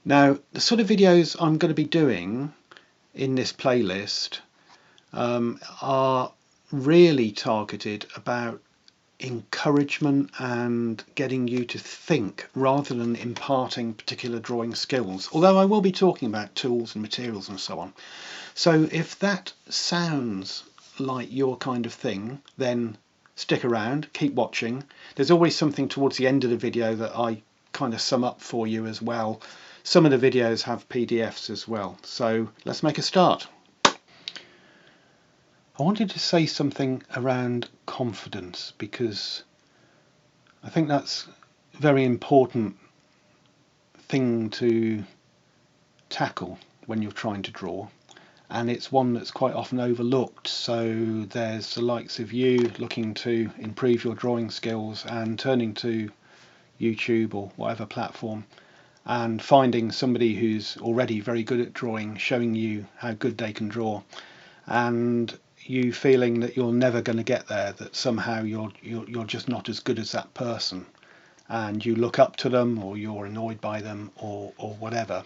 Now, the sort of videos I'm going to be doing in this playlist are really targeted about encouragement and getting you to think rather than imparting particular drawing skills, although I will be talking about tools and materials and so on. So if that sounds like your kind of thing, then stick around, keep watching. There's always something towards the end of the video that I kind of sum up for you as well. Some of the videos have PDFs as well, so let's make a start. I wanted to say something around confidence because I think that's a very important thing to tackle when you're trying to draw, and it's one that's quite often overlooked. So there's the likes of you looking to improve your drawing skills and turning to YouTube or whatever platform and finding somebody who's already very good at drawing, showing you how good they can draw, and you feeling that you're never going to get there, that somehow you're just not as good as that person, and you look up to them or you're annoyed by them or whatever.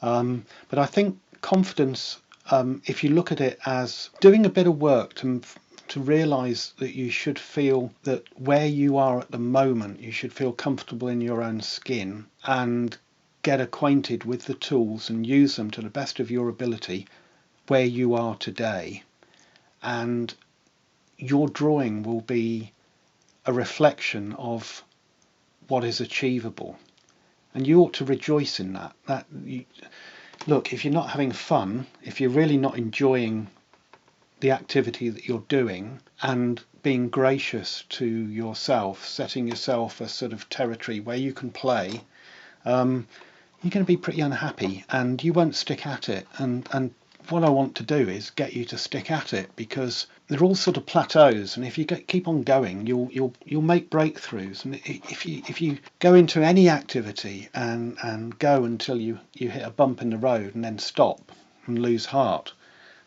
But I think confidence, if you look at it as doing a bit of work to realize that you should feel that where you are at the moment, you should feel comfortable in your own skin and get acquainted with the tools and use them to the best of your ability where you are today. And your drawing will be a reflection of what is achievable, and you ought to rejoice in that. Look, if you're not having fun, if you're really not enjoying the activity that you're doing and being gracious to yourself, setting yourself a sort of territory where you can play, you're going to be pretty unhappy and you won't stick at it. And what I want to do is get you to stick at it, because they're all sort of plateaus, and if you keep on going, you'll make breakthroughs. And if you go into any activity and go until you hit a bump in the road and then stop and lose heart,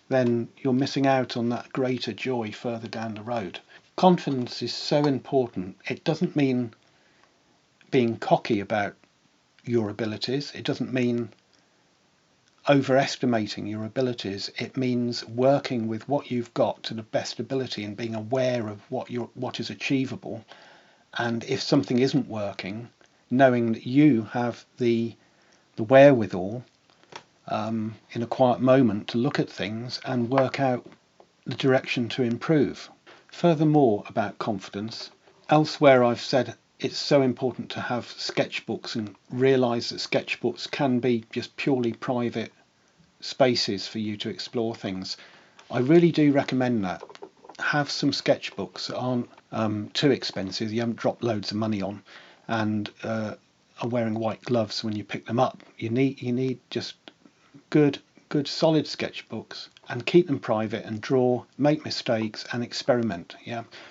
then you're missing out on that greater joy further down the road. Confidence is so important. It doesn't mean being cocky about your abilities. It doesn't mean overestimating your abilities. It means working with what you've got to the best ability and being aware of what is achievable. And if something isn't working, knowing that you have the wherewithal in a quiet moment to look at things and work out the direction to improve. Furthermore, about confidence, elsewhere I've said it's so important to have sketchbooks and realise that sketchbooks can be just purely private spaces for you to explore things. I really do recommend that. Have some sketchbooks that aren't too expensive, you haven't dropped loads of money on, and are wearing white gloves when you pick them up. You need just good solid sketchbooks, and keep them private and draw, make mistakes and experiment.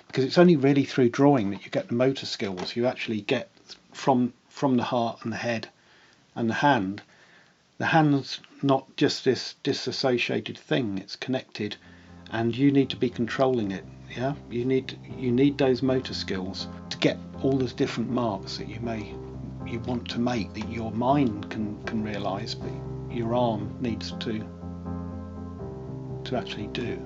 Because it's only really through drawing that you get the motor skills. You actually get from the heart and the head and the hand. The hand's not just this disassociated thing, it's connected, and you need to be controlling it. You need those motor skills to get all those different marks that you want to make, that your mind can realize, but your arm needs to actually do.